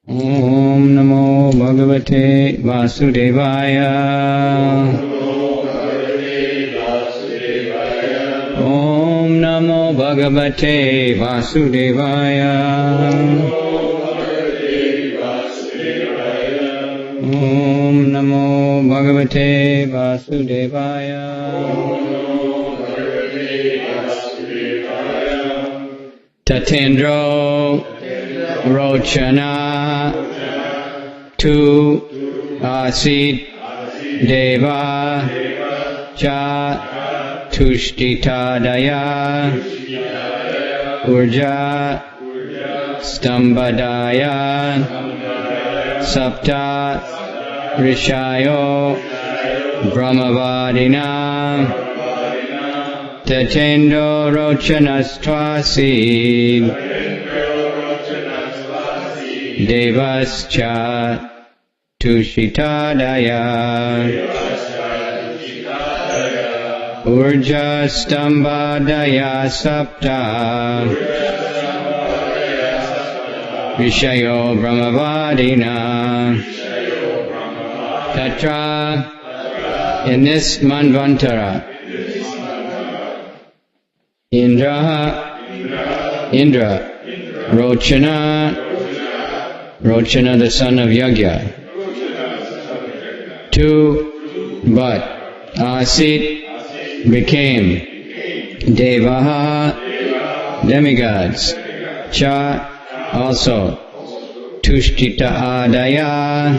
Om Namo Bhagavate Vasudevaya. Om Namo Bhagavate Vasudevaya. Om Namo Bhagavate Vasudevaya. Tatendro Rochana Tu Asit Deva Cha Tushtitadaya Urja Stambadaya Sapta Rishayo Brahmavadina Tatendo Rochanastvasid Devascha Tushitadaya Urja Stambadaya Sapta Vishayo Brahmavadina Tatra. In this Manvantara Indra Rochana the son of Yagya. Two, but Asit became Devaha demigods. Cha also Tushtita Adaya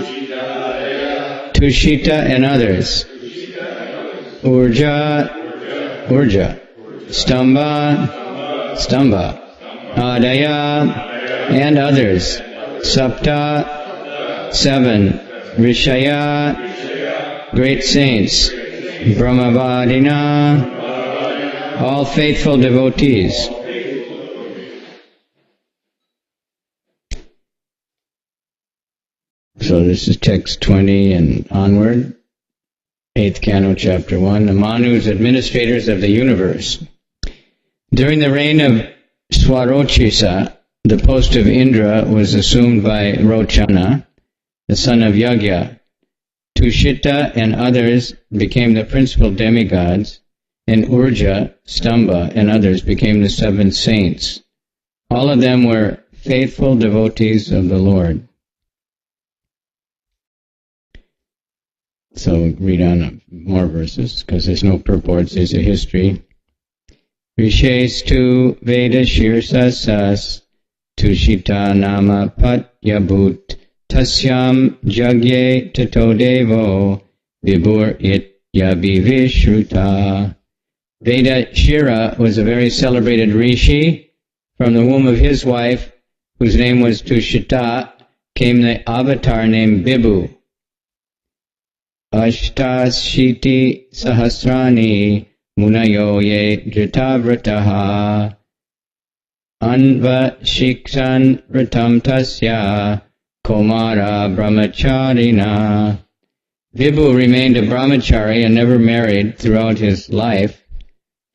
Tushita and others. Urja Stamba Adaya and others. Sapta 7 Rishaya great saints. Brahmavadina all faithful devotees. So this is text 20 and onward. 8th Canto, Chapter 1. The Manus, administrators of the universe. During the reign of Swarochisa, the post of Indra was assumed by Rochana, the son of Yagya. Tushita and others became the principal demigods, and Urja, Stamba, and others became the 7 saints. All of them were faithful devotees of the Lord. So we'll read on more verses, because there's no purports, there's a history. Rishes tu Veda Shirsasas Tushita Nama Patyabhut Tasyam Jagye Tato Devo Vibhur Itya Vivishruta. Veda Shira was a very celebrated rishi. From the womb of his wife, whose name was Tushita, came the avatar named Vibhu. Ashtashiti Sahasrani Munayo Ye Dritavrataha Anva Shiksan Ratam Tasya Komara Brahmacharina. Vibhu remained a brahmachari and never married throughout his life.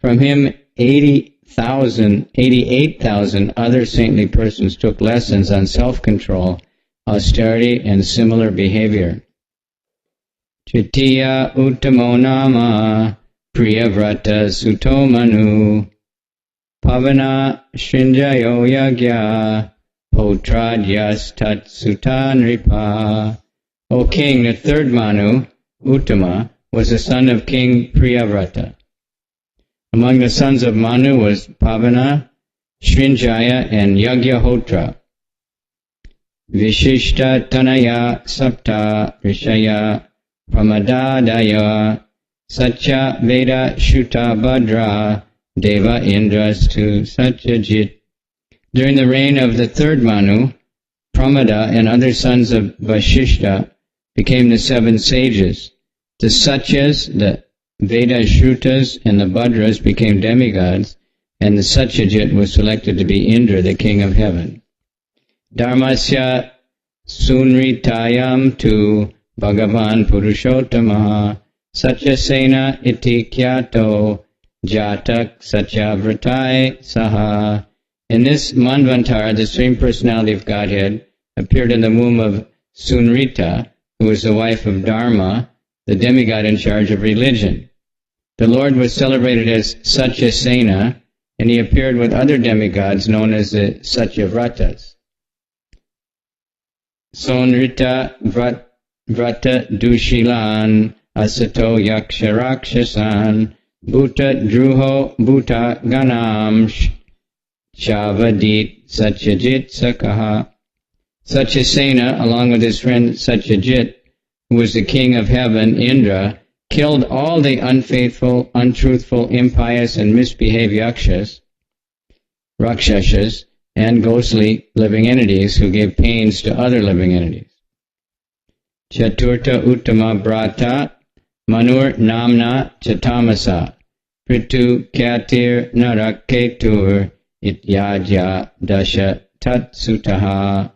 From him 88,000 other saintly persons took lessons on self-control, austerity, and similar behavior. Tritiya Uttamo Nama Priyavrata Suto Manu Pavana Shrinjayo Yagya Potradyas Tat Sutanripa. O king, the third Manu, Uttama, was the son of King Priyavrata. Among the sons of Manu was Pavana, Shrinjaya, and Yagyahotra. Vishishta Tanaya Sapta Rishaya Pramadadaya Satya Veda Shuta Bhadra Deva Indras to Satyajit. During the reign of the third Manu, Pramada and other sons of Vashishta became the 7 sages. The Satyas, the Veda Shrutas, and the Bhadras became demigods, and the Satyajit was selected to be Indra, the king of heaven. Dharmasya Sunritayam tu Bhagavan Purushottamaha Satyasena iti kyato jatak satyavratai saha. In this Manvantara, the Supreme Personality of Godhead appeared in the womb of Sunrita, who was the wife of Dharma, the demigod in charge of religion. The Lord was celebrated as Satyasena, and he appeared with other demigods known as the Satyavratas. Sonrita Vrata Dushilan Asato Yaksha Rakshasan Bhuta Druho Bhuta Ganam Shavadit Satyajit Sakaha. Satyasena, along with his friend Satyajit, who was the king of heaven, Indra, killed all the unfaithful, untruthful, impious, and misbehaved Rakshasas, and ghostly living entities who gave pains to other living entities. Chaturta Uttama Brata Manur Namna Chatamasa Pritu Kyatir Naraketur Ityajya Dasha Tatsutaha.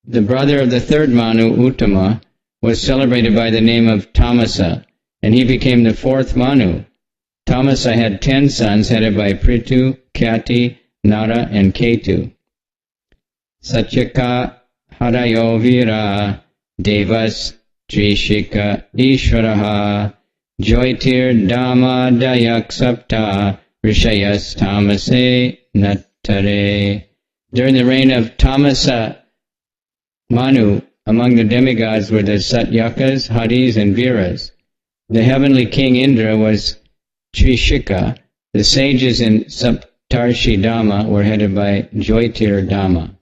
The brother of the third Manu, Uttama, was celebrated by the name of Tamasa, and he became the fourth Manu. Tamasa had 10 sons headed by Pritu, Kyati, Nara, and Ketu. Satyaka Harayo Vira Devas Trishika Ishvaraha Joitir Dhamma Dayak Sapta Rishayas Tamase Nattare. During the reign of Tamasa Manu, among the demigods were the Satyakas, Haris, and Viras. The heavenly king Indra was Trishika. The sages in Saptarshi Dhamma were headed by Joitir Dhamma.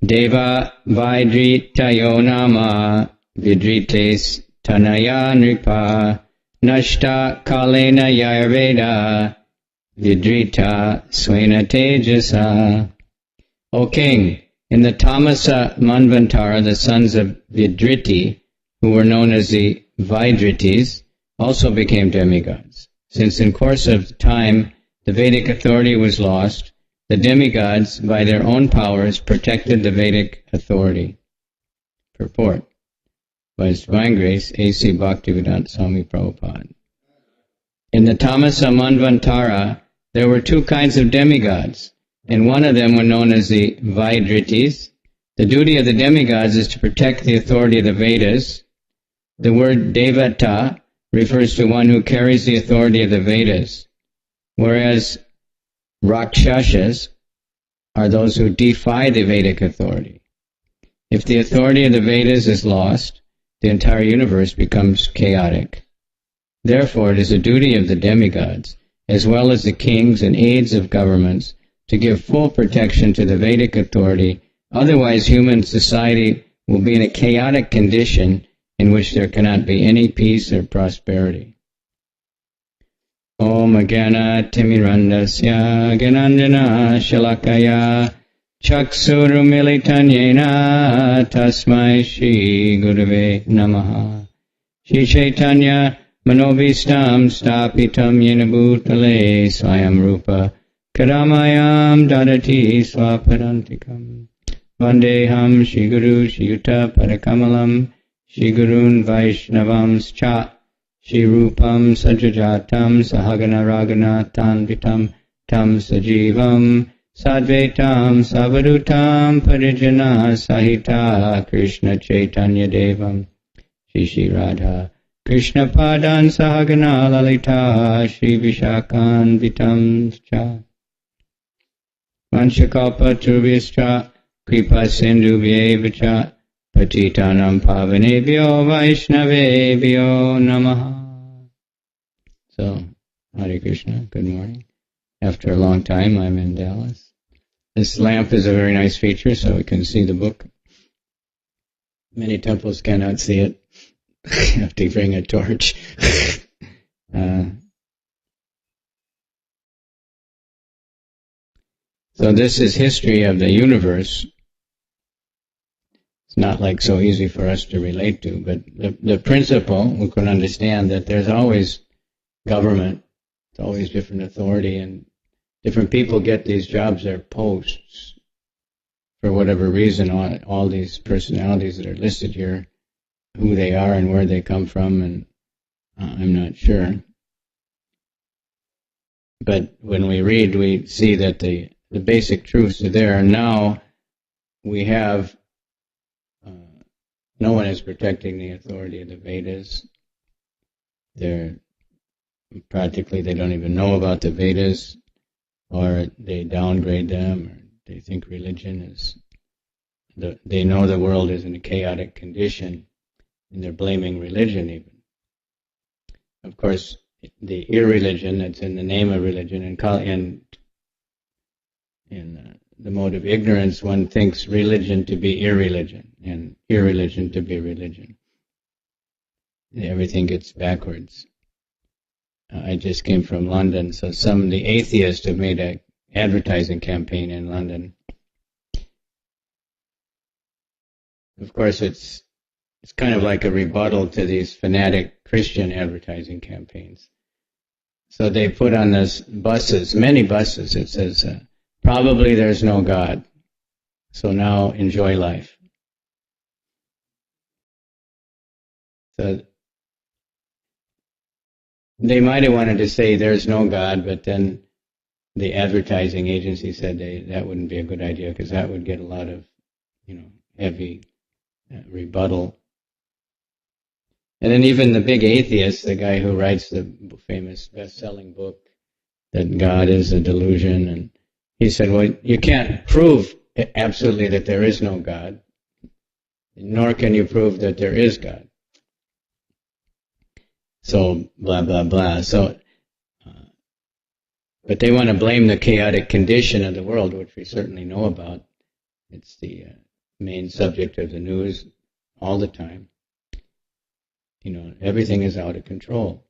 Deva Vaidritayo Nama Vaidritis Tanaya Nripa Nashta Kalena Yayurveda Vaidrita Swena Tejasa. O king, in the Tamasa Manvantara, the sons of Vaidriti, who were known as the Vaidritis, also became demigods. Since in course of time the Vedic authority was lost, the demigods, by their own powers, protected the Vedic authority. Purport by His Divine Grace, A.C. Bhaktivedanta Swami Prabhupada. In the Tamasa Manvantara, there were 2 kinds of demigods, and one of them were known as the Vaidritis. The duty of the demigods is to protect the authority of the Vedas. The word Devata refers to one who carries the authority of the Vedas, whereas Rakshasas are those who defy the Vedic authority. If the authority of the Vedas is lost, the entire universe becomes chaotic. Therefore, it is the duty of the demigods, as well as the kings and aides of governments, to give full protection to the Vedic authority. Otherwise, human society will be in a chaotic condition in which there cannot be any peace or prosperity. Om Agana Timirandasya Gananjana Shalakaya Chaksurumilitanyena Tasmai Shri Gurave Namaha. Shri Chaitanya Manobhistam Stapitam Yena Bhutale Swayam Rupa Karamayam Dadati Swapadantikam. Vandeham Shri Guru Shri Yuta Parakamalam Shri Gurun Vaishnavams Cha Shri Rupam Sajajatam Sahagana Ragana Tanvitam Tam Sajivam Sadvetam Savadutam Parijana Sahita Krishna Chaitanya Devam Shri Shri Radha Krishna Padan Sahagana Lalita Shri Vishakan Vitam Cha Vanchakalpa Turvyascha Kripa Sindhubhyevacha Patitanam Pavanebhyo Vaishnavebhyo Namaha. So, Hare Krishna, good morning. After a long time, I'm in Dallas. This lamp is a very nice feature, so we can see the book. Many temples cannot see it. You have to bring a torch. So this is history of the universe. It's not like so easy for us to relate to, but the principle, we can understand that there's always government, there's always different authority, and different people get these jobs, they're posts. For whatever reason, all these personalities that are listed here, who they are and where they come from, and I'm not sure. But when we read, we see that the the basic truths are there. And now we have, no one is protecting the authority of the Vedas. They're practically, they don't even know about the Vedas, or they downgrade them, or they think religion is, they know the world is in a chaotic condition, and they're blaming religion even. Of course, the irreligion that's in the name of religion, and in the mode of ignorance, one thinks religion to be irreligion, and irreligion to be religion. Everything gets backwards. I just came from London, so some of the atheists have made an advertising campaign in London. Of course, it's kind of like a rebuttal to these fanatic Christian advertising campaigns. So they put on those buses, many buses, it says, probably there's no God, so now enjoy life. So they might have wanted to say there's no God, but then the advertising agency said that wouldn't be a good idea, because that would get a lot of, heavy rebuttal. And then even the big atheist, the guy who writes the famous best-selling book that God is a delusion, and he said, well, you can't prove absolutely that there is no God, nor can you prove that there is God. So, blah, blah, blah. So, but they want to blame the chaotic condition of the world, which we certainly know about. It's the main subject of the news all the time. Everything is out of control.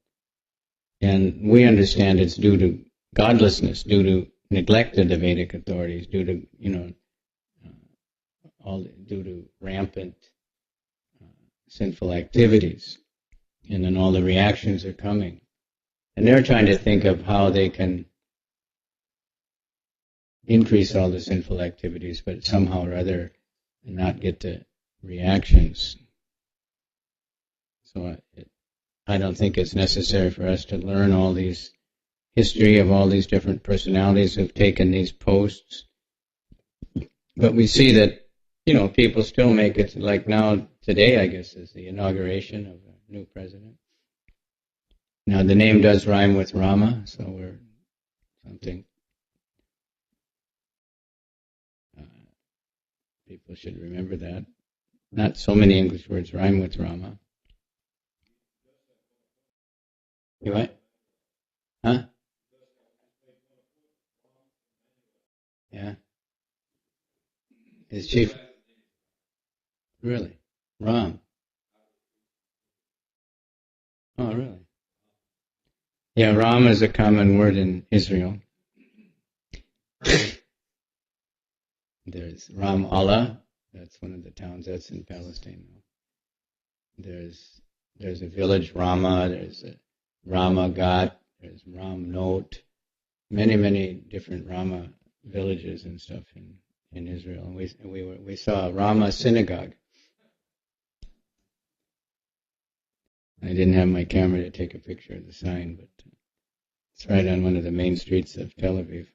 And we understand it's due to godlessness, due to neglect of the Vedic authorities, due to, due to rampant sinful activities. And then all the reactions are coming. And they're trying to think of how they can increase all the sinful activities, but somehow or other not get the reactions. So I don't think it's necessary for us to learn all these history of all these different personalities who've taken these posts. But we see that, people still make it, like now, today, I guess, is the inauguration of a new president. Now, the name does rhyme with Rama, so we're something people should remember that. Not so many English words rhyme with Rama. You what? Huh? Yeah. His chief. Really? Ram. Oh, really? Yeah, Ram is a common word in Israel. There's Ram Allah. That's one of the towns that's in Palestine now. There's a village Rama. There's a Rama Ghat. There's Ram Note. Many different Rama villages and stuff in Israel. And we saw a Rama synagogue. I didn't have my camera to take a picture of the sign, but it's right on one of the main streets of Tel Aviv.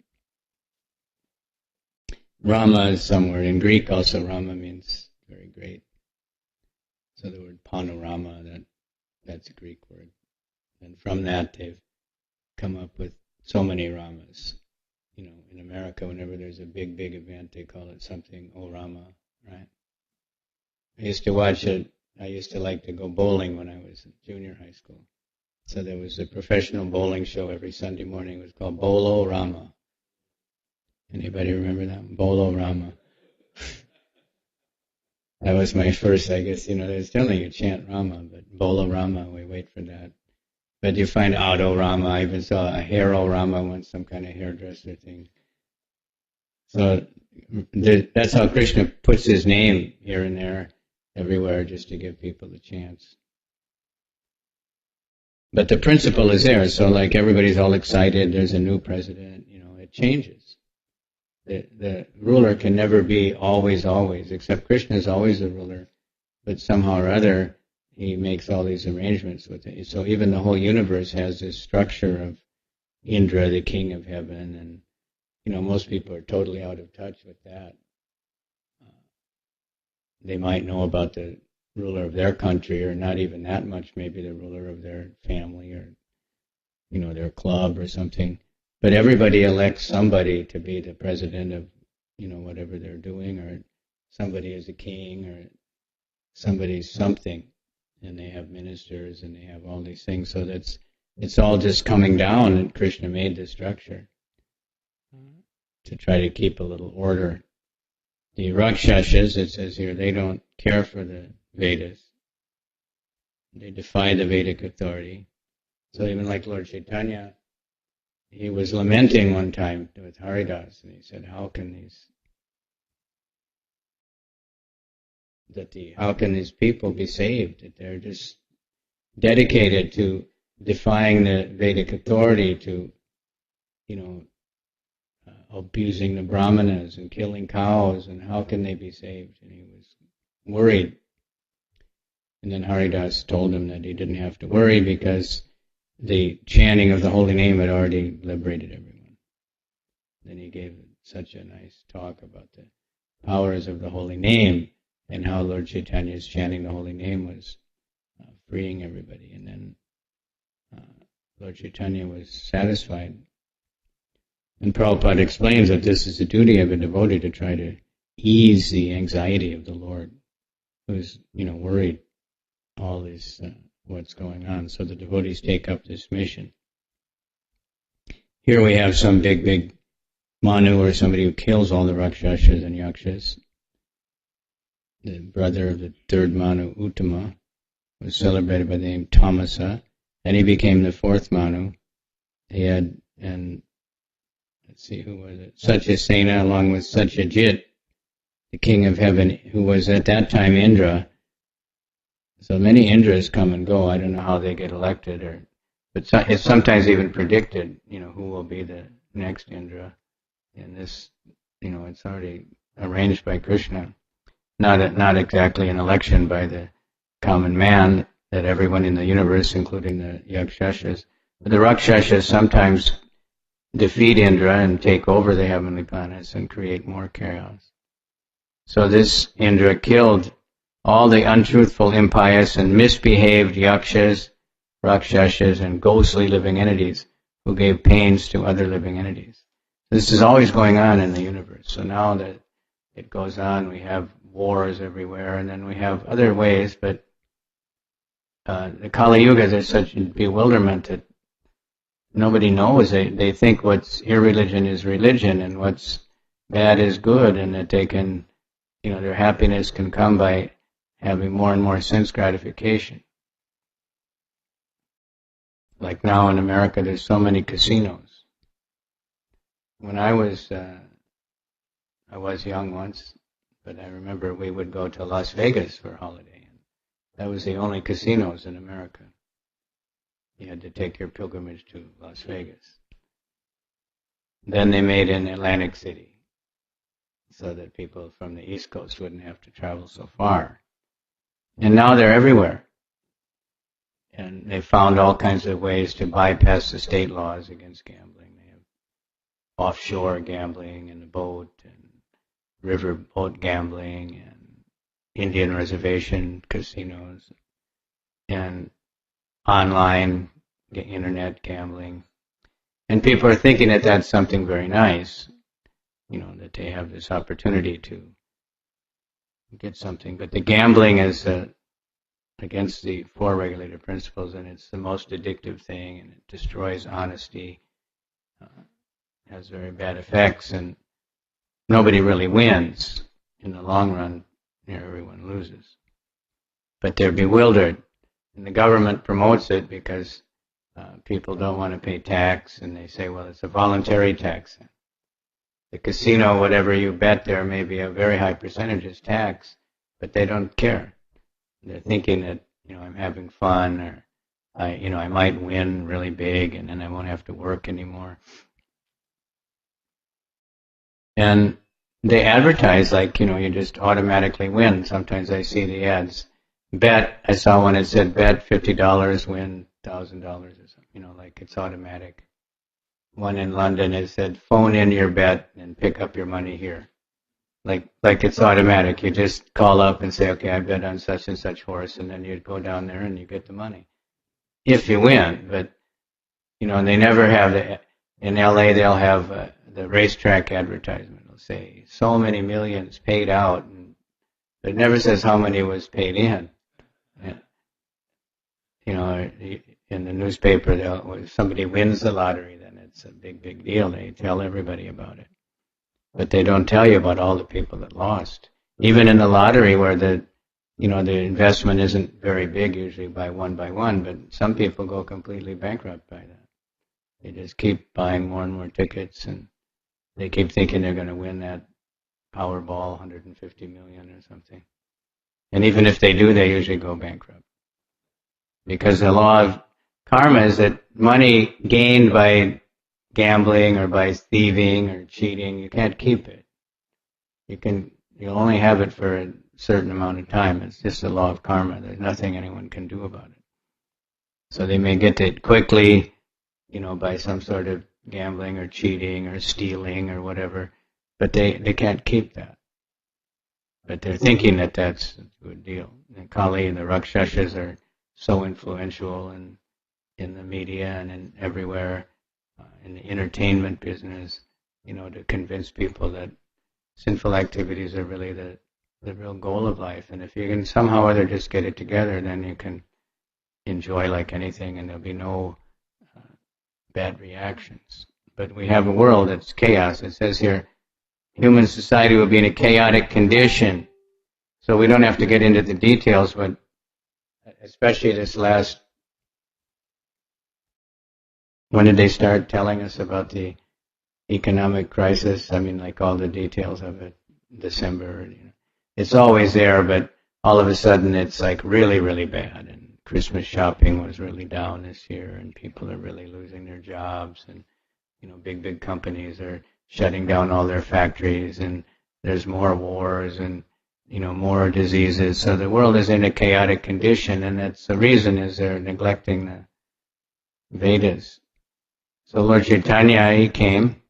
Rama is somewhere. In Greek also, Rama means very great. So the word panorama, that's a Greek word. And from that, they've come up with so many Ramas. In America, whenever there's a big event, they call it something, oh Rama, right? I used to watch it. I used to like to go bowling when I was in junior high school. So there was a professional bowling show every Sunday morning. It was called Bolo Rama. Anybody remember that? Bolo Rama. That was my first, I guess, there's telling you chant Rama, but Bolo Rama, we wait for that. But you find Auto Rama. I even saw a Hero Rama once, some kind of hairdresser thing. So that's how Krishna puts his name here and there, everywhere, just to give people a chance. But the principle is there, so like everybody's all excited, there's a new president, it changes. The ruler can never be always, except Krishna is always the ruler, but somehow or other he makes all these arrangements with it. So even the whole universe has this structure of Indra, the king of heaven, and most people are totally out of touch with that. They might know about the ruler of their country, or not even that much, maybe the ruler of their family, or their club or something. But everybody elects somebody to be the president of whatever they're doing, or somebody is a king, or somebody's something, and they have ministers and they have all these things. So it's all just coming down, and Krishna made this structure to try to keep a little order. The Rakshasas, it says here, they don't care for the Vedas. They defy the Vedic authority. So even like Lord Chaitanya, he was lamenting one time with Haridas, and he said, how can these people be saved? That they're just dedicated to defying the Vedic authority, to abusing the brahmanas and killing cows, and how can they be saved? And he was worried. And then Haridas told him that he didn't have to worry, because the chanting of the holy name had already liberated everyone. Then he gave such a nice talk about the powers of the holy name, and how Lord Chaitanya's chanting the holy name was freeing everybody. And then Lord Chaitanya was satisfied. And Prabhupada explains that this is the duty of a devotee, to try to ease the anxiety of the Lord, who's worried all this what's going on. So the devotees take up this mission. Here we have some big Manu, or somebody who kills all the Rakshasas and Yakshas. The brother of the third Manu, Uttama, was celebrated by the name Tamasa. Then he became the fourth Manu. He had, and let's see, who was it? Satyasena, along with Satyajit, the king of heaven, who was at that time Indra. So many Indras come and go. I don't know how they get elected, but it's sometimes even predicted, who will be the next Indra. And this, it's already arranged by Krishna. Not exactly an election by the common man, that everyone in the universe, including the Yakshashas. But the Rakshashas sometimes defeat Indra and take over the heavenly planets and create more chaos. So this Indra killed all the untruthful, impious, and misbehaved Yakshas, Rakshashas, and ghostly living entities who gave pains to other living entities. This is always going on in the universe. So now that it goes on, we have wars everywhere, and then we have other ways, but the Kali Yuga, there's such bewilderment that nobody knows. They think what's irreligion is religion, and what's bad is good, and that they can, their happiness can come by having more and more sense gratification. Like now in America, there's so many casinos. When I was young once, but I remember we would go to Las Vegas for a holiday. And that was the only casinos in America. You had to take your pilgrimage to Las Vegas. Then they made in Atlantic City, so that people from the East Coast wouldn't have to travel so far. And now they're everywhere. And they found all kinds of ways to bypass the state laws against gambling. They have offshore gambling in the boat, and river boat gambling, and Indian reservation casinos, and online internet gambling. And people are thinking that that's something very nice, that they have this opportunity to get something. But the gambling is against the four regulated principles, and it's the most addictive thing, and it destroys honesty, has very bad effects, and nobody really wins. In the long run, everyone loses. But they're bewildered, and the government promotes it because people don't want to pay tax, and they say, well, it's a voluntary tax. The casino, whatever you bet there, may be a very high percentage is tax, but they don't care. They're thinking that, I'm having fun, or I might win really big, and then I won't have to work anymore. And they advertise like, you just automatically win. Sometimes I see the ads. I saw one that said bet $50, win $1,000 or something, like it's automatic. one in London, it said, phone in your bet and pick up your money here. Like it's automatic. You just call up and say, okay, I bet on such and such horse, and then you go down there and you get the money. If you win, but, they never have in LA they'll have the racetrack advertisement. It'll say, so many millions paid out, and it never says how many was paid in. In the newspaper, if somebody wins the lottery, then it's a big, big deal. They tell everybody about it. But they don't tell you about all the people that lost. Even in the lottery where the investment isn't very big, usually by one, but some people go completely bankrupt by that. They just keep buying more and more tickets, and they keep thinking they're going to win that Powerball, 150 million or something. And even if they do, they usually go bankrupt. Because the law of karma is that money gained by gambling or by thieving or cheating, you can't keep it. You'll only have it for a certain amount of time. It's just the law of karma. There's nothing anyone can do about it. So they may get it quickly, by some sort of gambling or cheating or stealing or whatever, but they can't keep that. But they're thinking that that's a good deal. And Kali and the Rakshasas are so influential in the media and in everywhere, in the entertainment business, to convince people that sinful activities are really the real goal of life. And if you can somehow or other just get it together, then you can enjoy like anything, and there'll be no bad reactions. But we have a world that's chaos. It says here, human society will be in a chaotic condition. So we don't have to get into the details, but especially this last, when did they start telling us about the economic crisis? I mean, like all the details of it, December. It's always there, but all of a sudden it's like really, really bad. And Christmas shopping was really down this year, and people are really losing their jobs, and big companies are shutting down all their factories, and there's more wars and more diseases. So the world is in a chaotic condition, and that's the reason is they're neglecting the Vedas. So Lord Chaitanya, he came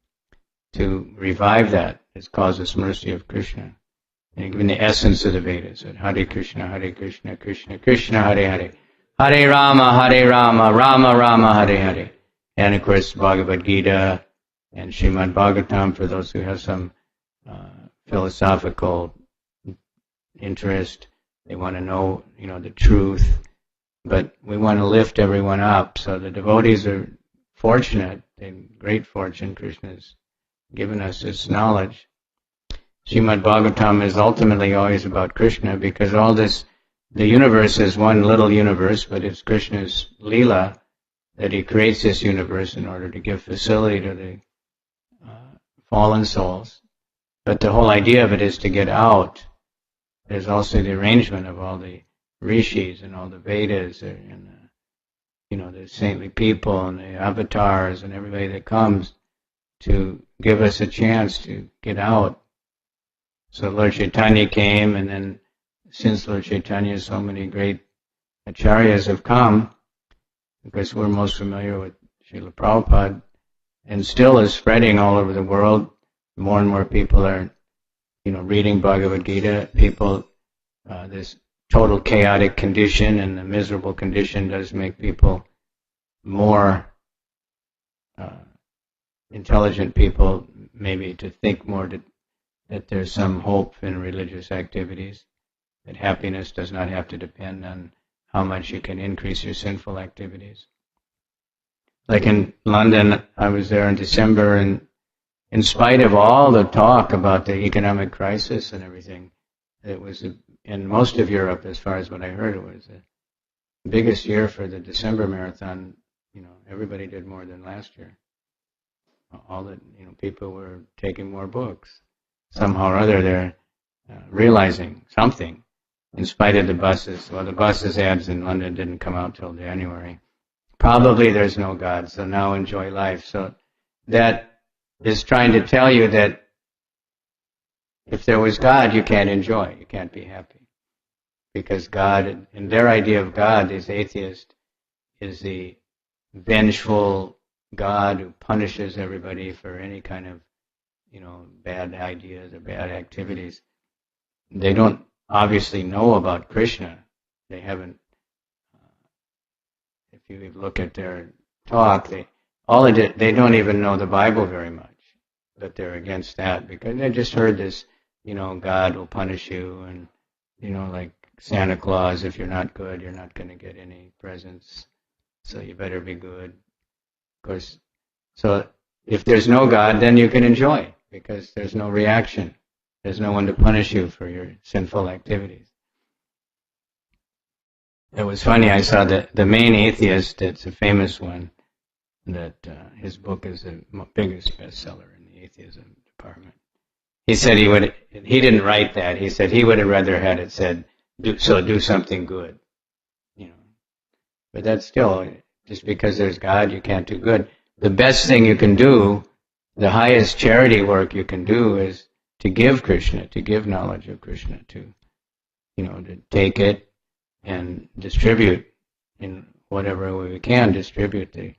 to revive that. It's causeless mercy of Krishna. And given the essence of the Vedas, Hare Krishna, Krishna Krishna, Hare Hare. Hare Rama, Rama Rama, Hare Hare. And of course, Bhagavad Gita and Srimad Bhagavatam for those who have some philosophical interest. They want to know, the truth. But we want to lift everyone up. So the devotees are fortunate, in great fortune. Krishna has given us this knowledge. Srimad Bhagavatam is ultimately always about Krishna, because all this, the universe is one little universe, but it's Krishna's Leela that he creates this universe in order to give facility to the fallen souls. But the whole idea of it is to get out. There's also the arrangement of all the rishis and all the Vedas and the saintly people and the avatars and everybody that comes to give us a chance to get out. So Lord Chaitanya came, and then since Lord Chaitanya, so many great acharyas have come, because we're most familiar with Srila Prabhupada, and still is spreading all over the world. More and more people are, reading Bhagavad Gita. People, this total chaotic condition and the miserable condition does make people more intelligent people, maybe to think more that there's some hope in religious activities, that happiness does not have to depend on how much you can increase your sinful activities. Like in London, I was there in December, and in spite of all the talk about the economic crisis and everything, it was, in most of Europe, as far as what I heard, it was the biggest year for the December marathon. Everybody did more than last year. All the, people were taking more books. Somehow or other, they're realizing something, in spite of the buses. Well, the buses ads in London didn't come out till January. Probably there's no God, so now enjoy life. So that is trying to tell you that if there was God, you can't enjoy, you can't be happy. Because God, in their idea of God, these atheists, is the vengeful God who punishes everybody for any kind of, bad ideas or bad activities. They don't obviously know about Krishna. They haven't. If you look at their talk, they don't even know the Bible very much. But they're against that because they just heard this, God will punish you, and like Santa Claus, if you're not good, you're not going to get any presents, so you better be good. Of course, so if there's no God, then you can enjoy, because there's no reaction. There's no one to punish you for your sinful activities. It was funny, I saw that the main atheist, it's a famous one, that his book is the biggest bestseller in the atheism department. He said he didn't write that. He said he would have rather had it said, do something good. But that's still, just because there's God, you can't do good. The best thing you can do, the highest charity work you can do, is to give Krishna, to give knowledge of Krishna, to take it and distribute in whatever way we can, distribute the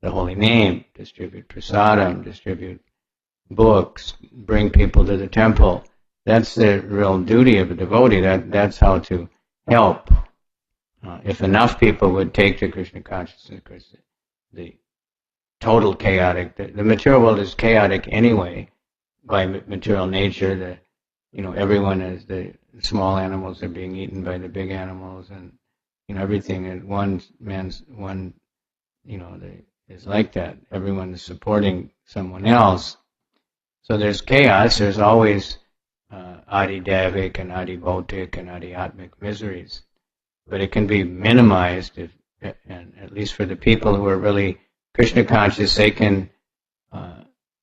holy name, distribute prasadam, distribute books, bring people to the temple. That's the real duty of a devotee. That's how to help. If enough people would take to Krishna consciousness, because the total chaotic, the material world is chaotic anyway by material nature. Everyone is, the small animals are being eaten by the big animals, and everything is is like that. Everyone is supporting someone else. So there's chaos. There's always adi-davic and adi-bhautic and adi-atmic miseries. But it can be minimized, and at least for the people who are really Krishna conscious, they can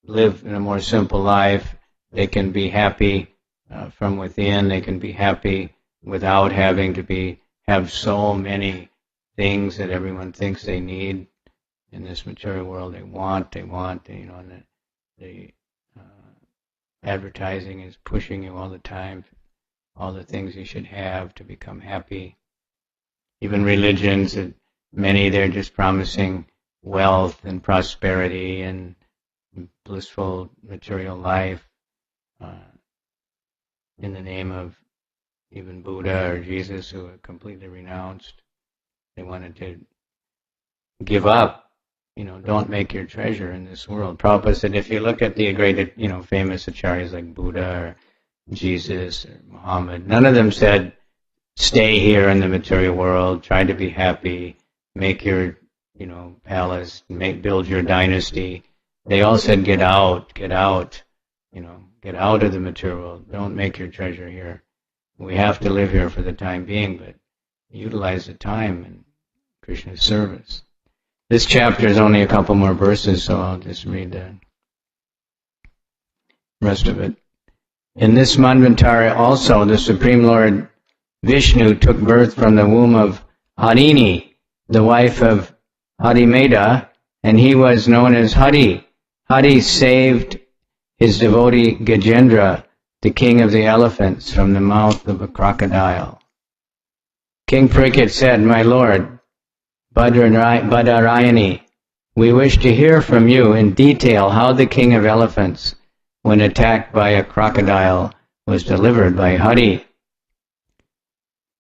live in a more simple life. They can be happy from within. They can be happy without having to have so many things that everyone thinks they need in this material world. They want, and the advertising is pushing you all the time, all the things you should have to become happy. Even religions, many, they're just promising wealth and prosperity and blissful material life in the name of even Buddha or Jesus, who are completely renounced. They wanted to give up. Don't make your treasure in this world. Prabhupada said, if you look at the great, famous acharyas like Buddha or Jesus or Muhammad, none of them said, stay here in the material world, try to be happy, make your, palace, build your dynasty. They all said, get out, get out of the material world. Don't make your treasure here. We have to live here for the time being, but utilize the time in Krishna's service. This chapter is only a couple more verses, so I'll just read the rest of it. In this Manvantara also, the Supreme Lord Vishnu took birth from the womb of Harini, the wife of Harimeda, and he was known as Hari. Hari saved his devotee Gajendra, the king of the elephants, from the mouth of a crocodile. King Parikshit said, my lord, Badarayani, we wish to hear from you in detail how the king of elephants, when attacked by a crocodile, was delivered by Hari.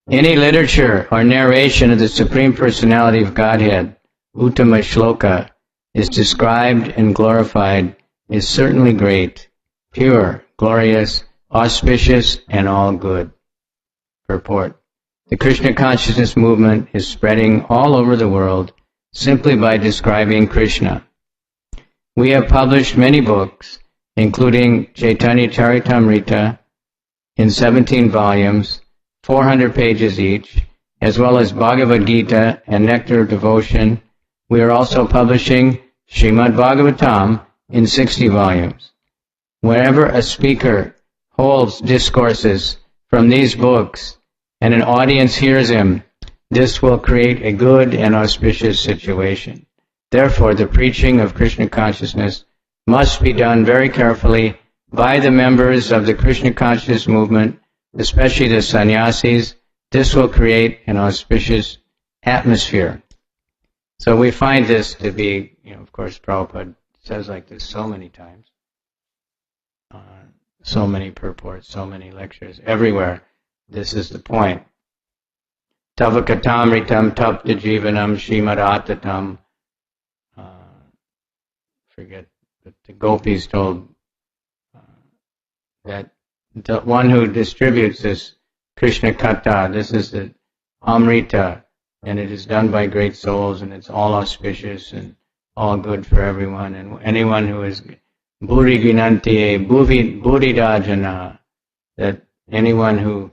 Any literature or narration of the Supreme Personality of Godhead, Uttama Shloka, is described and glorified, is certainly great, pure, glorious, auspicious, and all good. Purport. The Krishna consciousness movement is spreading all over the world simply by describing Krishna. We have published many books, including Chaitanya Charitamrita in 17 volumes, 400 pages each, as well as Bhagavad Gita and Nectar of Devotion. We are also publishing Srimad Bhagavatam in 60 volumes. Whenever a speaker holds discourses from these books and an audience hears him, this will create a good and auspicious situation. Therefore, the preaching of Krishna consciousness must be done very carefully by the members of the Krishna consciousness movement, especially the sannyasis. This will create an auspicious atmosphere. So we find this to be, of course, Prabhupada says like this so many times, so many purports, so many lectures, everywhere. This is the point. Tavakatamritam tapta jivanam shrimad forget, but the gopis told that the one who distributes this Krishna Katha, this is the Amrita, and it is done by great souls, and it's all auspicious and all good for everyone. And anyone who is Bhuri Ginantiye, Bhuridajana, that anyone who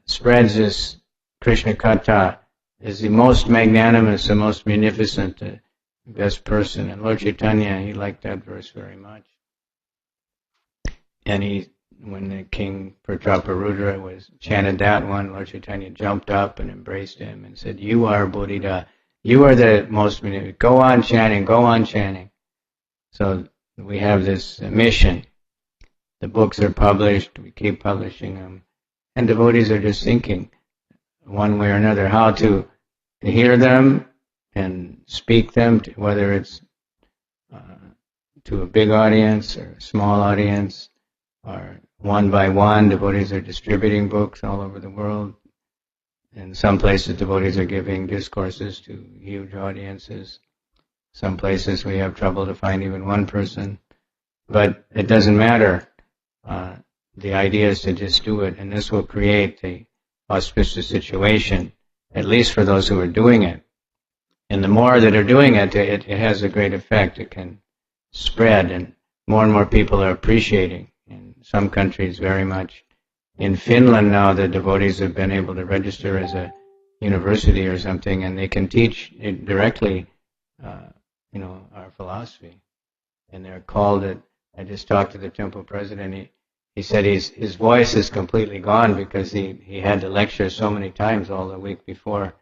spreads this Krishna Katha is the most magnanimous, the most munificent, the best person. And Lord Chaitanya, he liked that verse very much. And when the king Prajaparudra was chanted that one, Lord Chaitanya jumped up and embraced him and said, "You are Buddhida. You are the most munificent. Go on chanting, go on chanting." So we have this mission. The books are published, we keep publishing them. And devotees are just thinking, one way or another, how to hear them and speak them, whether it's to a big audience or a small audience, or one by one. Devotees are distributing books all over the world. In some places, devotees are giving discourses to huge audiences. Some places we have trouble to find even one person. But it doesn't matter. The idea is to just do it, and this will create the auspicious situation, at least for those who are doing it. And the more that are doing it, it has a great effect. It can spread, and more people are appreciating. In some countries, very much. In Finland now, the devotees have been able to register as a university or something, and they can teach directly, our philosophy. And they're called it. I just talked to the temple president. He said his voice is completely gone because he had to lecture so many times all the week before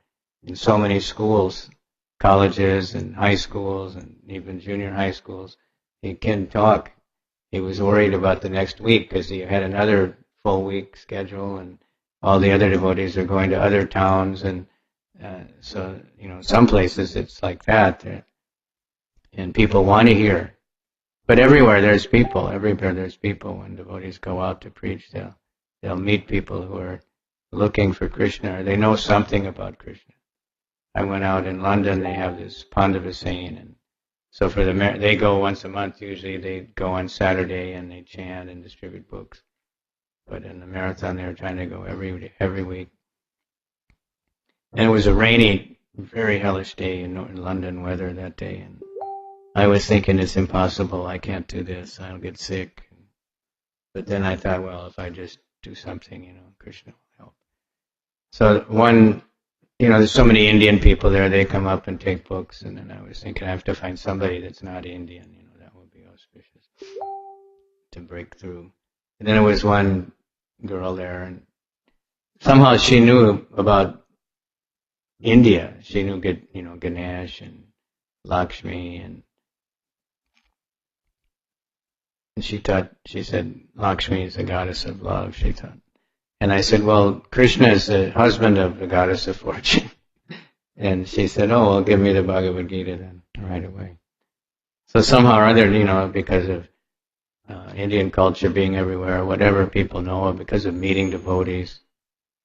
in so many schools, colleges and high schools and even junior high schools. He couldn't talk. He was worried about the next week because he had another full week schedule, and all the other devotees are going to other towns, and so some places it's like that, and people want to hear. But everywhere there's people. Everywhere there's people. When devotees go out to preach, they'll meet people who are looking for Krishna, or they know something about Krishna. I went out in London. They have this Pandavasane, and so they go once a month. Usually they go on Saturday and they chant and distribute books. But in the marathon, they were trying to go every week. And it was a rainy, very hellish day in London weather that day, and I was thinking, it's impossible, I can't do this, I'll get sick. But then I thought, well, if I just do something, Krishna will help. So there's so many Indian people there, they come up and take books, and then I was thinking, I have to find somebody that's not Indian, that would be auspicious to break through. And then there was one girl there, and somehow she knew about India. She knew, Ganesh and Lakshmi, and she said, Lakshmi is the goddess of love, she thought. And I said, well, Krishna is the husband of the goddess of fortune. And she said, oh, well, give me the Bhagavad Gita then, right away. So somehow or other, because of Indian culture being everywhere, whatever people know, because of meeting devotees.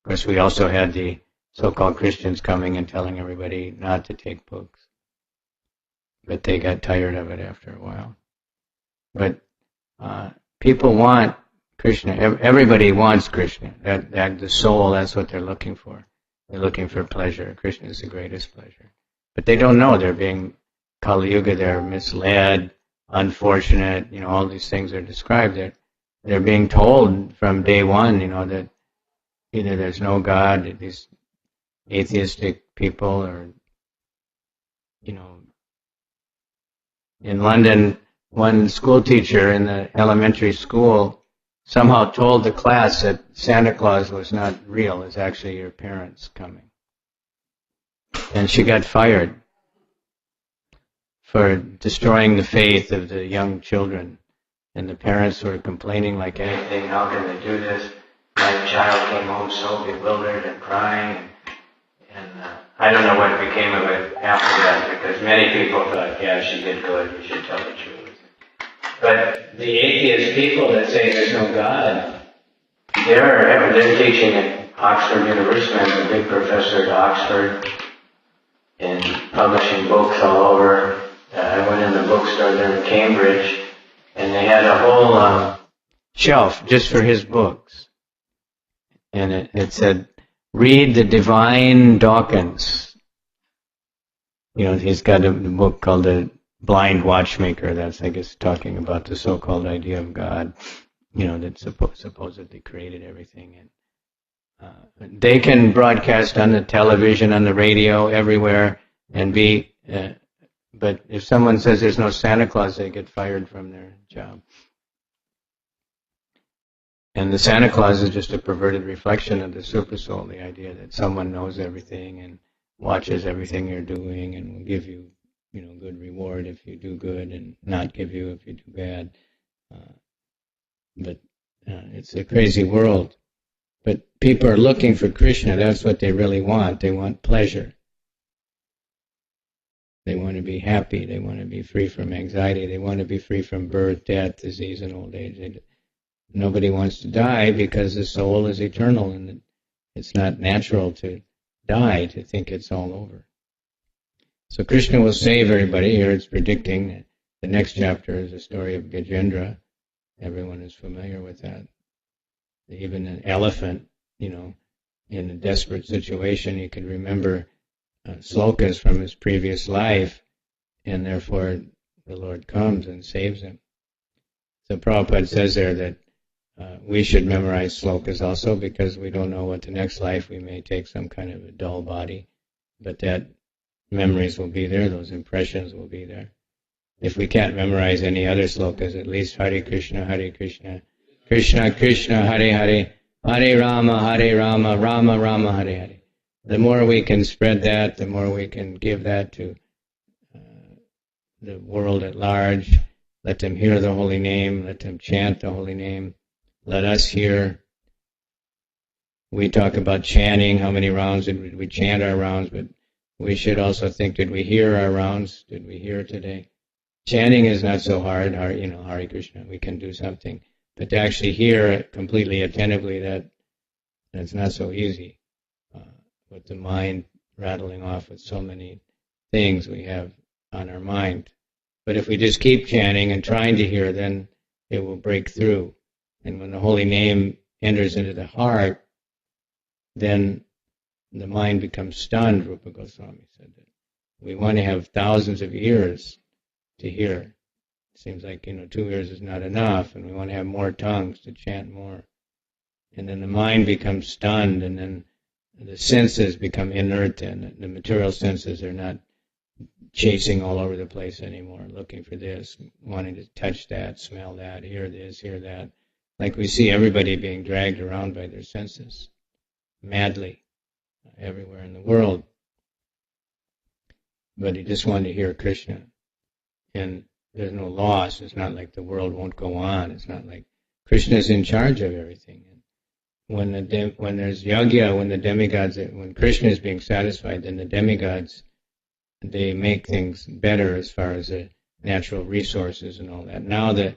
Of course, we also had the so-called Christians coming and telling everybody not to take books. But they got tired of it after a while. But people want Krishna. Everybody wants Krishna. That the soul, that's what they're looking for. They're looking for pleasure. Krishna is the greatest pleasure. But they don't know. They're being Kali Yuga. They're misled, unfortunate. All these things are described. They're being told from day one, that either there's no God, these atheistic people, or in London, one school teacher in the elementary school somehow told the class that Santa Claus was not real, it's actually your parents coming. And she got fired for destroying the faith of the young children. And the parents were complaining like anything, how can they do this? My child came home so bewildered and crying. And I don't know what became of it after that, because many people thought, yeah, she did good, we should tell the truth. But the atheist people that say there's no God, they're teaching at Oxford University. I'm a big professor at Oxford and publishing books all over. I went in the bookstore there in Cambridge, and they had a whole shelf just for his books. And it said, read the Divine Dawkins. You know, he's got a book called The Blind Watchmaker. That's, I guess, talking about the so-called idea of God, you know, that supposedly created everything. And they can broadcast on the television, on the radio, everywhere, and be... but if someone says there's no Santa Claus, they get fired from their job. And the Santa Claus is just a perverted reflection of the supersoul, the idea that someone knows everything and watches everything you're doing and will give you, you know, good reward if you do good and not give you if you do bad. But it's a crazy world. But people are looking for Krishna. That's what they really want. They want pleasure. They want to be happy. They want to be free from anxiety. They want to be free from birth, death, disease, and old age. Nobody wants to die because the soul is eternal and it's not natural to die, to think it's all over. So Krishna will save everybody. Here it's predicting that the next chapter is the story of Gajendra. Everyone is familiar with that. Even an elephant, you know, in a desperate situation, he could remember slokas from his previous life, and therefore the Lord comes and saves him. So Prabhupada says there that we should memorize slokas also, because we don't know what the next life, we may take some kind of a dull body, but that memories will be there, those impressions will be there. If we can't memorize any other slokas, at least Hare Krishna, Krishna Krishna, Hare Hare, Hare Rama, Rama Rama, Hare Hare. The more we can spread that, the more we can give that to the world at large. Let them hear the holy name, let them chant the holy name. Let us hear. We talk about chanting, how many rounds did we chant our rounds, but we should also think, did we hear our rounds? Did we hear today? Chanting is not so hard, you know, Hare Krishna, we can do something. But to actually hear it completely attentively, that's not so easy. With the mind rattling off with so many things we have on our mind. But if we just keep chanting and trying to hear, then it will break through. And when the holy name enters into the heart, then the mind becomes stunned, Rupa Goswami said that. We want to have thousands of ears to hear. It seems like, 2 ears is not enough, and we want to have more tongues to chant more. And then the mind becomes stunned, and then the senses become inert, and the material senses are not chasing all over the place anymore, looking for this, wanting to touch that, smell that, hear this, hear that. Like we see everybody being dragged around by their senses, madly, everywhere in the world. But he just wanted to hear Krishna. And there's no loss. It's not like the world won't go on. It's not like Krishna's in charge of everything. When there's yagya, when the demigods, when Krishna is being satisfied, then the demigods, they make things better as far as the natural resources and all that. Now the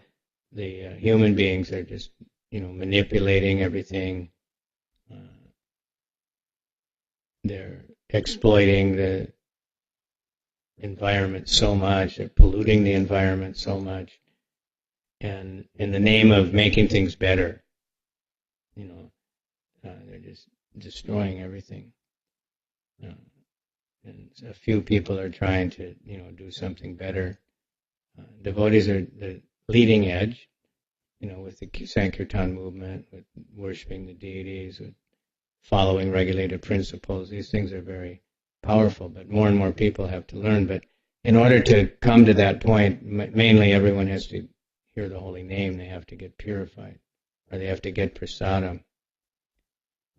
human beings are just, manipulating everything. They're exploiting the environment so much. They're polluting the environment so much. And in the name of making things better, they're just destroying everything. And a few people are trying to, do something better. Devotees are the leading edge, with the Sankirtan movement, with worshiping the deities, with following regulated principles. These things are very powerful, but more and more people have to learn. But in order to come to that point, mainly everyone has to hear the holy name. They have to get purified, or they have to get prasadam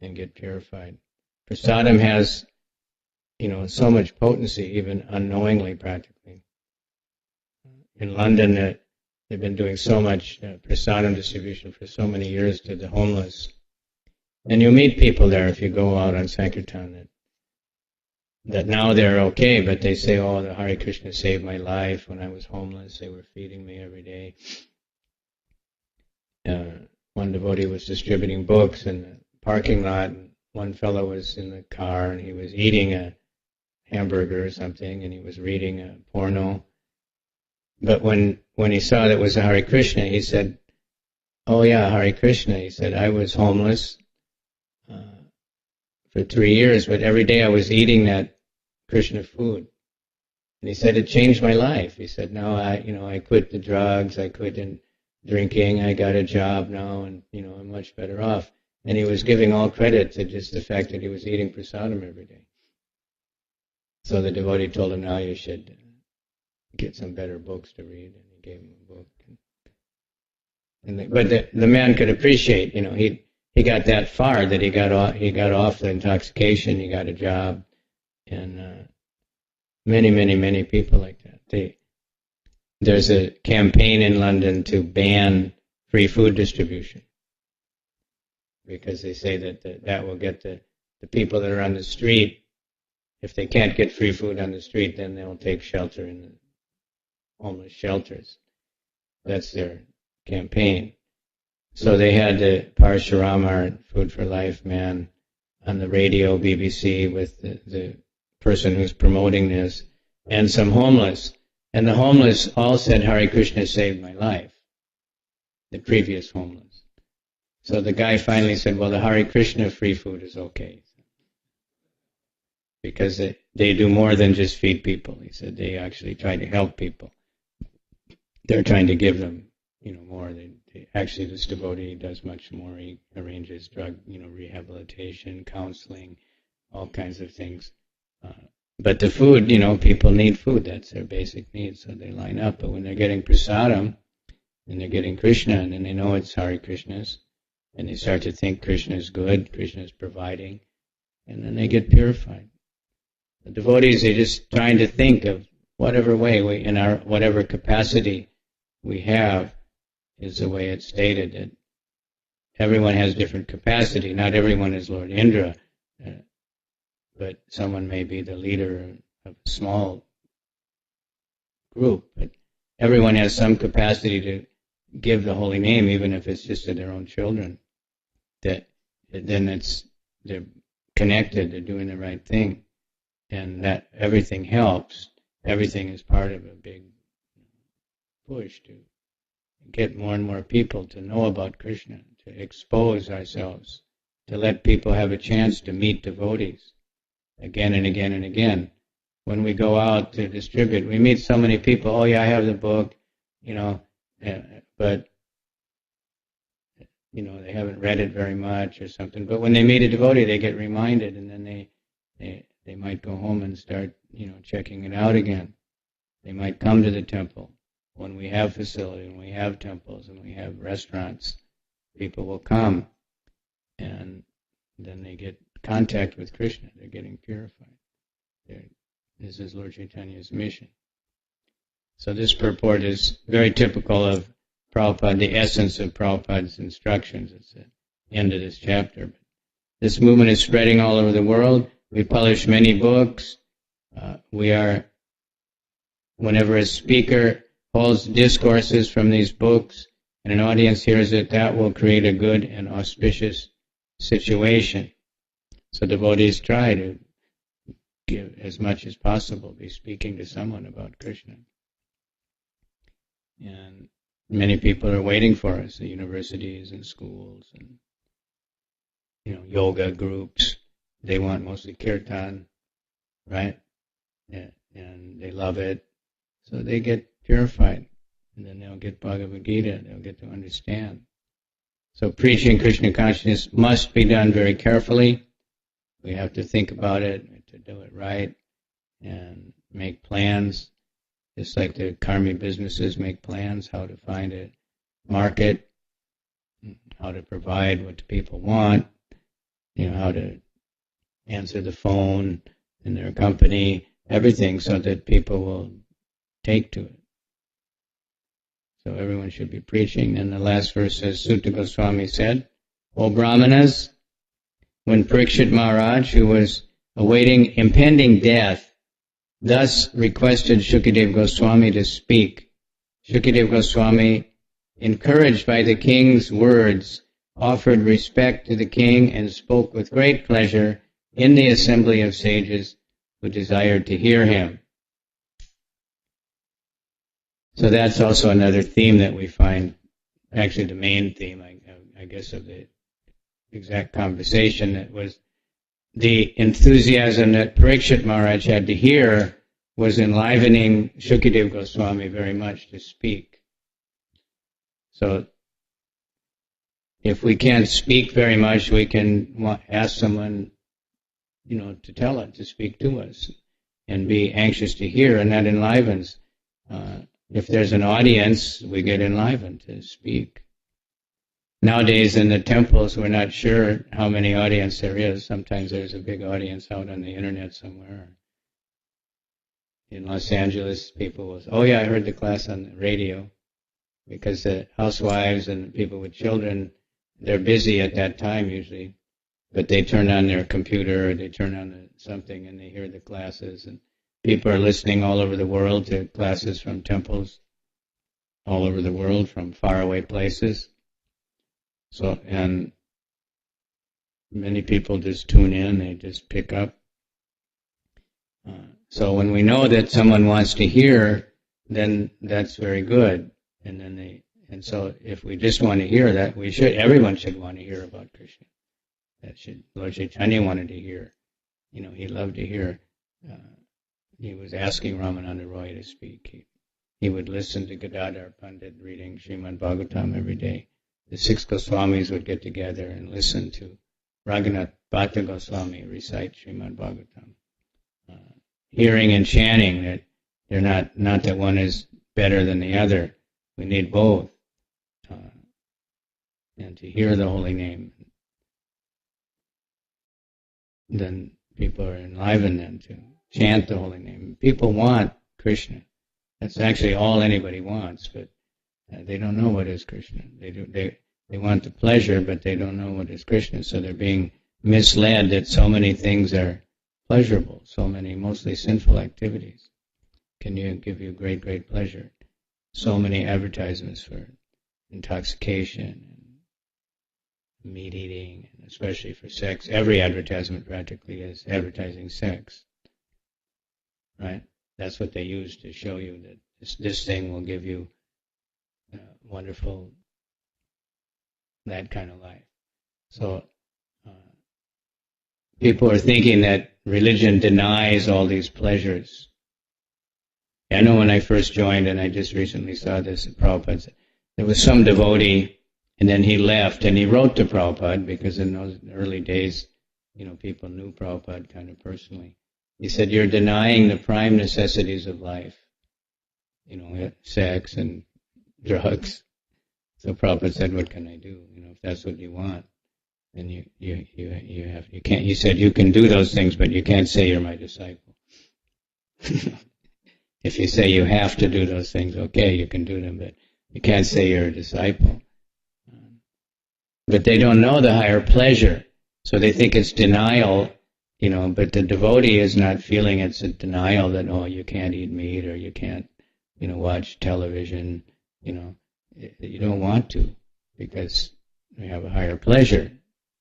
and get purified. Prasadam has, so much potency, even unknowingly, practically. In London, they've been doing so much prasadam distribution for so many years to the homeless. And you'll meet people there if you go out on Sankirtan that that now they're okay, but they say, oh, the Hare Krishna saved my life. When I was homeless, they were feeding me every day. One devotee was distributing books in the parking lot, and one fellow was in the car, and he was eating a hamburger or something, and he was reading a porno. But when he saw that it was a Hare Krishna, he said, oh yeah, Hare Krishna. He said, I was homeless for 3 years, but every day I was eating that Krishna food. And he said, it changed my life. He said, now I quit the drugs, I quit drinking, I got a job now, and I'm much better off. And he was giving all credit to just the fact that he was eating prasadam every day. So the devotee told him, now you should get some better books to read, and he gave him a book. But the man could appreciate, he got that far that he got off the intoxication, he got a job, and many people like that. There's a campaign in London to ban free food distribution because they say that will get the people that are on the street. If they can't get free food on the street, then they'll take shelter in the homeless shelters. That's their campaign. So they had the Parshuramar, Food for Life man, on the radio, BBC, with the person who's promoting this, and some homeless. And the homeless all said, Hare Krishna saved my life, the previous homeless. So the guy finally said, well, the Hare Krishna free food is okay. Because they do more than just feed people. He said they actually try to help people. They're trying to give them, more. Actually, this devotee does much more. He arranges drug, rehabilitation, counseling, all kinds of things. But the food, people need food. That's their basic needs, so they line up. But when they're getting prasadam, and they're getting Krishna, and then they know it's Hare Krishna's, and they start to think Krishna is good, Krishna is providing, and then they get purified. The devotees, they're just trying to think of whatever way in our whatever capacity we have, is the way it's stated that everyone has different capacity. Not everyone is Lord Indra, but someone may be the leader of a small group. But everyone has some capacity to give the holy name, even if it's just to their own children. Then they're connected, they're doing the right thing, and that everything helps. Everything is part of a big push to get more and more people to know about Krishna, to expose ourselves, to let people have a chance to meet devotees again and again and again. When we go out to distribute, we meet so many people, oh yeah, I have the book, but they haven't read it very much or something. But when they meet a devotee, they get reminded, and then they might go home and start, checking it out again. They might come to the temple. When we have facility, when we have temples, and we have restaurants, people will come, and then they get contact with Krishna. They're getting purified. This is Lord Chaitanya's mission. So this purport is very typical of Prabhupada, the essence of Prabhupada's instructions. It's the end of this chapter. This movement is spreading all over the world. We publish many books. Whenever a speaker holds discourses from these books, and an audience hears it, that will create a good and auspicious situation. So devotees try to give as much as possible, be speaking to someone about Krishna. And many people are waiting for us, the universities and schools and yoga groups. They want mostly kirtan, right? And they love it. So they get purified, and then they'll get Bhagavad Gita, they'll get to understand. So preaching Krishna consciousness must be done very carefully. We have to think about it, to do it right, and make plans, just like the karmi businesses make plans, how to find a market, how to provide what the people want, how to answer the phone in their company, everything so that people will take to it. So everyone should be preaching. And the last verse says, Sutta Goswami said, O Brahmanas, when Parikshit Maharaj, who was awaiting impending death, thus requested Shukadeva Goswami to speak. Shukadeva Goswami, encouraged by the king's words, offered respect to the king and spoke with great pleasure in the assembly of sages who desired to hear him. So that's also another theme that we find, actually the main theme, I guess, of the exact conversation. That was the enthusiasm that Parikshit Maharaj had to hear was enlivening Shukadeva Goswami very much to speak. So if we can't speak very much, we can ask someone, to tell it, to speak to us, and be anxious to hear, and that enlivens. If there's an audience, we get enlivened to speak. Nowadays in the temples, we're not sure how many audience there is. Sometimes there's a big audience out on the internet somewhere. In Los Angeles, people will say, oh yeah, I heard the class on the radio, because the housewives and people with children, they're busy at that time usually, but they turn on their computer or they turn on something and they hear the classes, and people are listening all over the world to classes from temples all over the world from faraway places. So, and many people just tune in, they just pick up. So when we know that someone wants to hear, then that's very good. And so if we just want to hear that, everyone should want to hear about Krishna. Lord Chaitanya wanted to hear. He loved to hear. He was asking Ramananda Roy to speak. He would listen to Gadadhar Pandit reading Srimad Bhagavatam every day. The 6 Goswamis would get together and listen to Raghunath Bhatta Goswami recite Srimad Bhagavatam. Hearing and chanting, that they're not that one is better than the other. We need both. And to hear the holy name, then people are enlivened then to chant the holy name. People want Krishna. That's actually all anybody wants, but they don't know what is Krishna. They want the pleasure, but they don't know what is Krishna, so they're being misled that so many things are pleasurable, so many mostly sinful activities can give you great, great pleasure. So many advertisements for intoxication and meat eating, and especially for sex. Every advertisement practically is advertising sex, right? That's what they use to show you that this thing will give you wonderful, that kind of life. So people are thinking that religion denies all these pleasures. I know when I first joined, and I just recently saw this at Prabhupada, there was some devotee, and then he left, and he wrote to Prabhupada, because in those early days, people knew Prabhupada kind of personally. He said, you're denying the prime necessities of life, sex and drugs. So Prabhupada said, what can I do? If that's what you want, then you can't. He said, you can do those things, but you can't say you're my disciple. If you say you have to do those things, okay, you can do them, but you can't say you're a disciple. But they don't know the higher pleasure, so they think it's denial, but the devotee is not feeling it's a denial that, oh, you can't eat meat or you can't, watch television, you don't want to, because we have a higher pleasure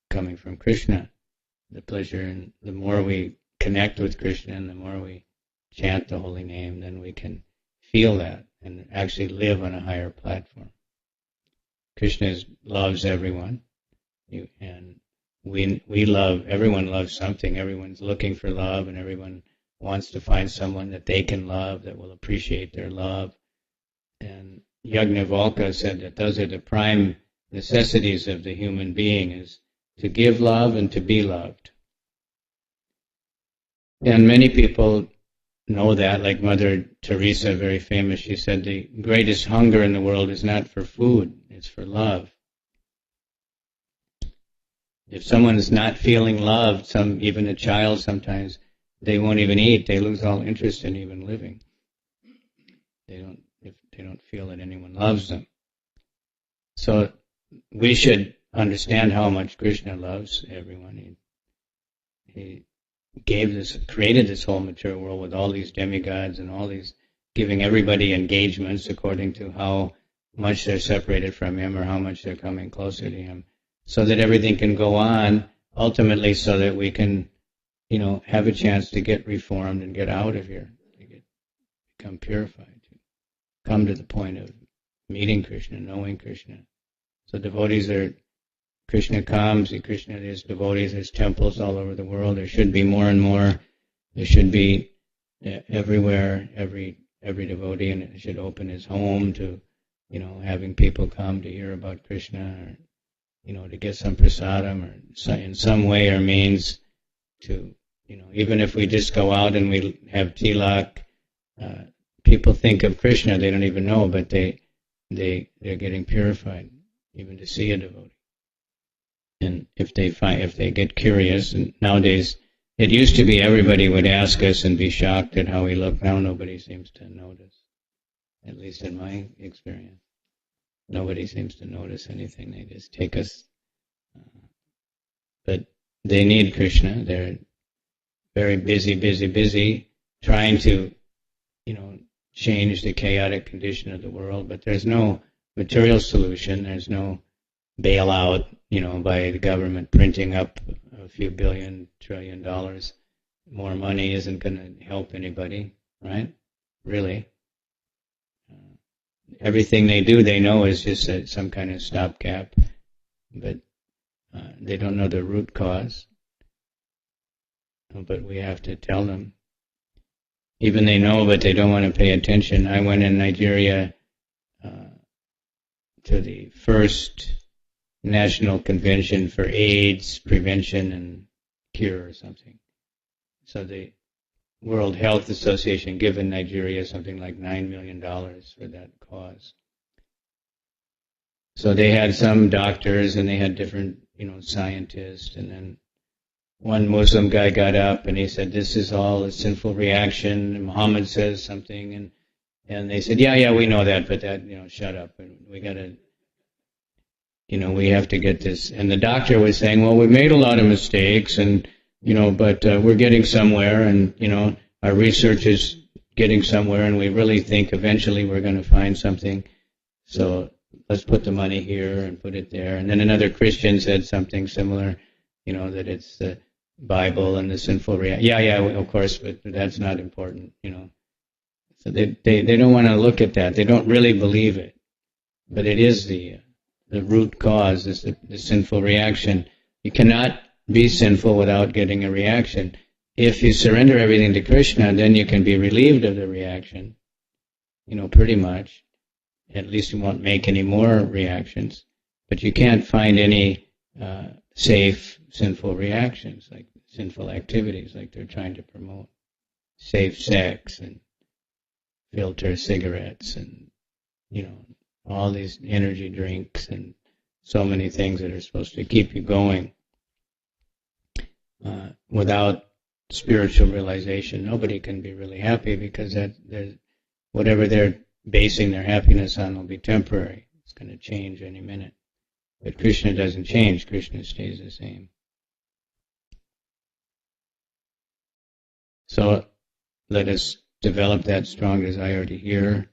coming from Krishna. The pleasure, and the more we connect with Krishna and the more we chant the holy name, then we can feel that and actually live on a higher platform. Krishna loves everyone, and we love, everyone loves something. Everyone's looking for love, and everyone wants to find someone that they can love, that will appreciate their love. And Yajnavalkya said that those are the prime necessities of the human being, is to give love and to be loved. And many people know that, like Mother Teresa, very famous, she said the greatest hunger in the world is not for food, it's for love. If someone is not feeling loved, even a child sometimes, they won't even eat, they lose all interest in even living. If they don't feel that anyone loves them. So we should understand how much Krishna loves everyone. created this whole material world with all these demigods and all these, giving everybody engagements according to how much they're separated from him or how much they're coming closer to him, so that everything can go on ultimately, so that we can, have a chance to get reformed and get out of here, to become purified, to come to the point of meeting Krishna, knowing Krishna. So devotees Krishna comes, Krishna, there's devotees, there's temples all over the world. There should be more and more. There should be everywhere, every devotee, and it should open his home to, having people come to hear about Krishna, or, to get some prasadam, or in some way or means to, even if we just go out and we have tilak, people think of Krishna, they don't even know, but they're getting purified, even to see a devotee. And if they get curious, and nowadays it used to be everybody would ask us and be shocked at how we look. Now nobody seems to notice, at least in my experience. Nobody seems to notice anything. They just take us. But they need Krishna. They're very busy, trying to, change the chaotic condition of the world. But there's no material solution. There's no bailout, by the government printing up a few trillion dollars. More money isn't going to help anybody, right? Really. Everything they do, they know is just some kind of stopgap, but they don't know the root cause. But we have to tell them. Even they know, but they don't want to pay attention. I went in Nigeria to the first National Convention for AIDS Prevention and Cure or something. So the World Health Association given Nigeria something like $9 million for that cause. So they had some doctors and they had different, scientists, and then one Muslim guy got up and he said, "This is all a sinful reaction. And Muhammad says something," and they said, "Yeah, we know that, but that, shut up. And we got to, we have to get this." And the doctor was saying, "Well, we made a lot of mistakes, and but we're getting somewhere, and our research is getting somewhere, and we really think eventually we're going to find something. So let's put the money here and put it there." And then another Christian said something similar, that it's the Bible and the sinful reaction. Yeah, of course, but that's not important, So they don't want to look at that. They don't really believe it, but it is the root cause is the sinful reaction. You cannot be sinful without getting a reaction. If you surrender everything to Krishna, then you can be relieved of the reaction, pretty much. At least you won't make any more reactions. But you can't find any safe sinful reactions, like sinful activities, like they're trying to promote. Safe sex and filter cigarettes and, all these energy drinks and so many things that are supposed to keep you going. Without spiritual realization, nobody can be really happy, because whatever they're basing their happiness on will be temporary. It's going to change any minute. But Krishna doesn't change. Krishna stays the same. So let us develop that strong desire to hear.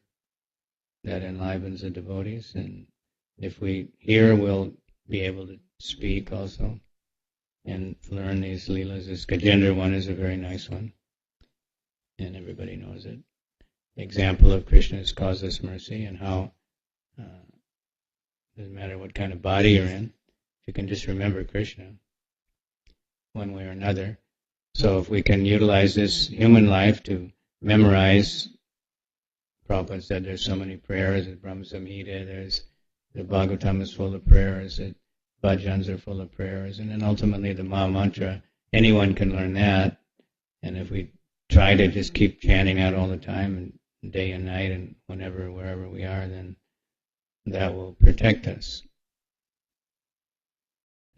That enlivens the devotees. And if we hear, we'll be able to speak also and learn these leelas. This Gajendra one is a very nice one, and everybody knows it. Example of Krishna's causeless mercy, and how doesn't matter what kind of body you're in, if you can just remember Krishna one way or another. So if we can utilize this human life to memorize, Prabhupada said there's so many prayers at Brahma Samhita, there's the Bhagavatam is full of prayers, the bhajans are full of prayers, and then ultimately the Maha Mantra, anyone can learn that. And if we try to just keep chanting that all the time, and day and night, and whenever, wherever we are, then that will protect us.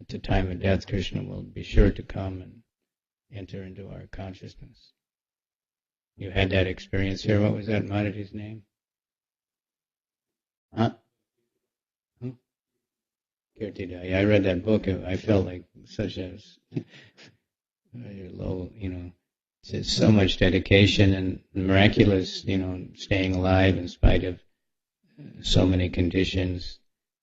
At the time of death, Krishna will be sure to come and enter into our consciousness. You had that experience here. What was that Maharaji's name? Huh? Kirtida. Yeah, I read that book. I felt like such a low, it's so much dedication and miraculous, staying alive in spite of so many conditions.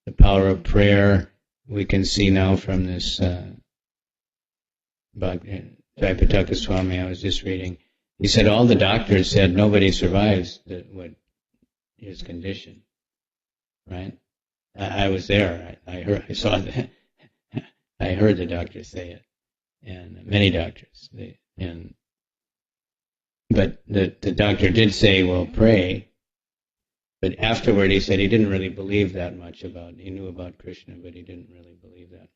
The power of prayer we can see now from this Vaidritis Swami I was just reading. He said all the doctors said nobody survives what his condition, right? I was there. I saw that. I heard the doctors say it, and many doctors. But the doctor did say, well, pray. But afterward, he said he didn't really believe that much about. He knew about Krishna, but he didn't really believe that.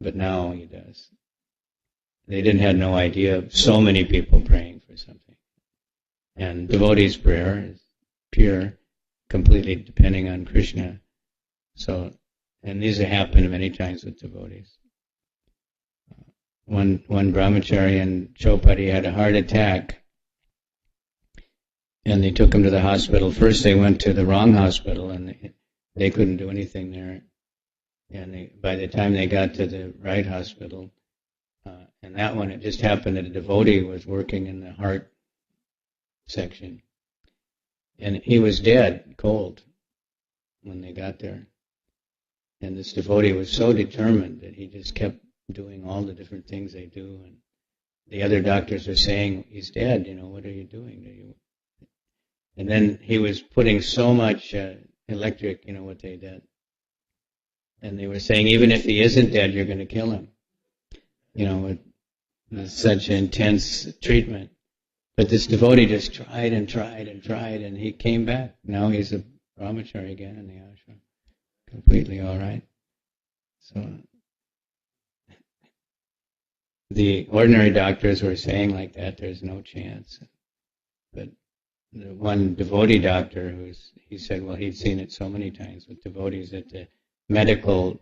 But now he does. They didn't have no idea of so many people praying for something. And devotees' prayer is pure, completely depending on Krishna. So, and these have happened many times with devotees. One brahmachari in Chopati had a heart attack, and they took him to the hospital. First they went to the wrong hospital, and they couldn't do anything there. And by the time they got to the right hospital, and that one, it just happened that a devotee was working in the heart section. And he was dead, cold, when they got there. And this devotee was so determined that he just kept doing all the different things they do. And the other doctors are saying, he's dead, what are you doing? And then he was putting so much electric, what they did. And they were saying, even if he isn't dead, you're going to kill him. With such intense treatment. But this devotee just tried and tried and tried, and he came back. Now he's a brahmachari again in the ashram. Completely all right. So the ordinary doctors were saying like that, there's no chance. But the one devotee doctor he said, well, he'd seen it so many times with devotees that the medical,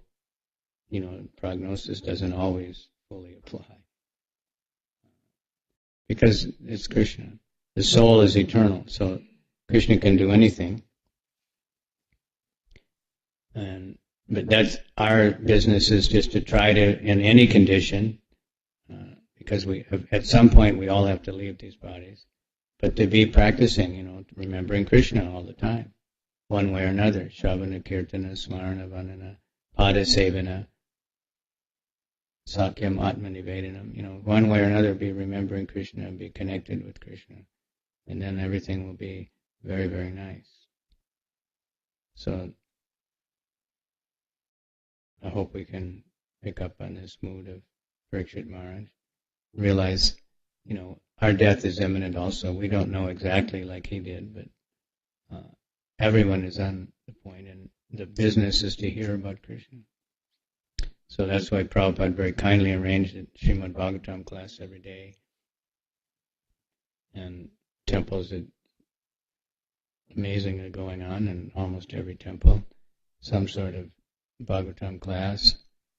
prognosis doesn't always fully apply. Because it's Krishna. The soul is eternal, so Krishna can do anything. But that's our business, is just to try to, in any condition, because at some point we all have to leave these bodies, but to be practicing, remembering Krishna all the time, one way or another. Shravana, Kirtana, Smarana, Vandana, Pada Sevana, Sakyam, Atma Nivedanam, one way or another, be remembering Krishna and be connected with Krishna. And then everything will be very, very nice. So I hope we can pick up on this mood of Parikshit Maharaj. Realize, our death is imminent also. We don't know exactly like he did, but everyone is on the point, and the business is to hear about Krishna. So that's why Prabhupada very kindly arranged a Srimad Bhagavatam class every day. And temples are amazingly going on in almost every temple. Some sort of Bhagavatam class.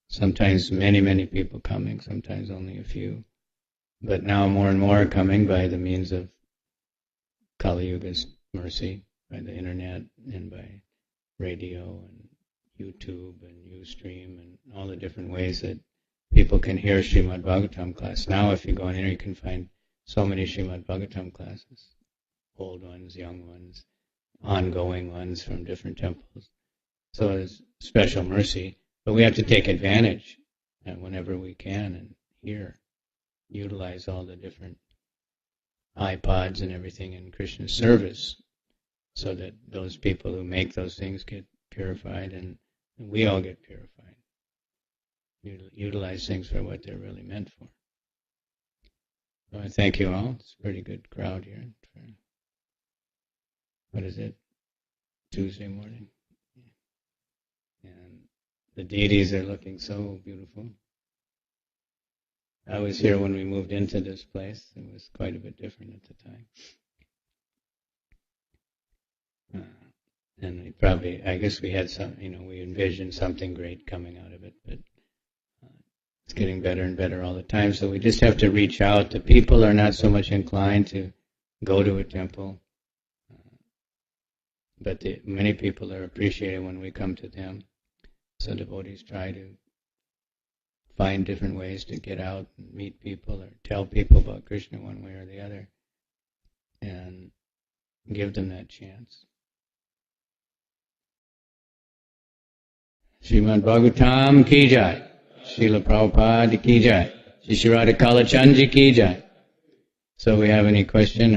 Sometimes many, many people coming, sometimes only a few. But now more and more are coming by the means of Kali Yuga's mercy, by the internet and by radio and YouTube and Ustream and all the different ways that people can hear Srimad Bhagavatam class. Now if you go in there, you can find so many Srimad Bhagavatam classes, old ones, young ones, ongoing ones from different temples. So it's special mercy, but we have to take advantage whenever we can and hear, utilize all the different iPods and everything in Krishna's service, so that those people who make those things get purified and we all get purified. Utilize things for what they're really meant for. So I thank you all. It's a pretty good crowd here. What is it? Tuesday morning. And the deities are looking so beautiful. I was here when we moved into this place. It was quite a bit different at the time. And I guess we had some, we envisioned something great coming out of it, but it's getting better and better all the time. So we just have to reach out. The people are not so much inclined to go to a temple, but many people are appreciated when we come to them. So devotees try to find different ways to get out and meet people or tell people about Krishna one way or the other, and give them that chance. Srimad Bhagavatam ki jai, Srila Prabhupada ki jai, Shri Radha Kalachandji ki jai. So we have any question?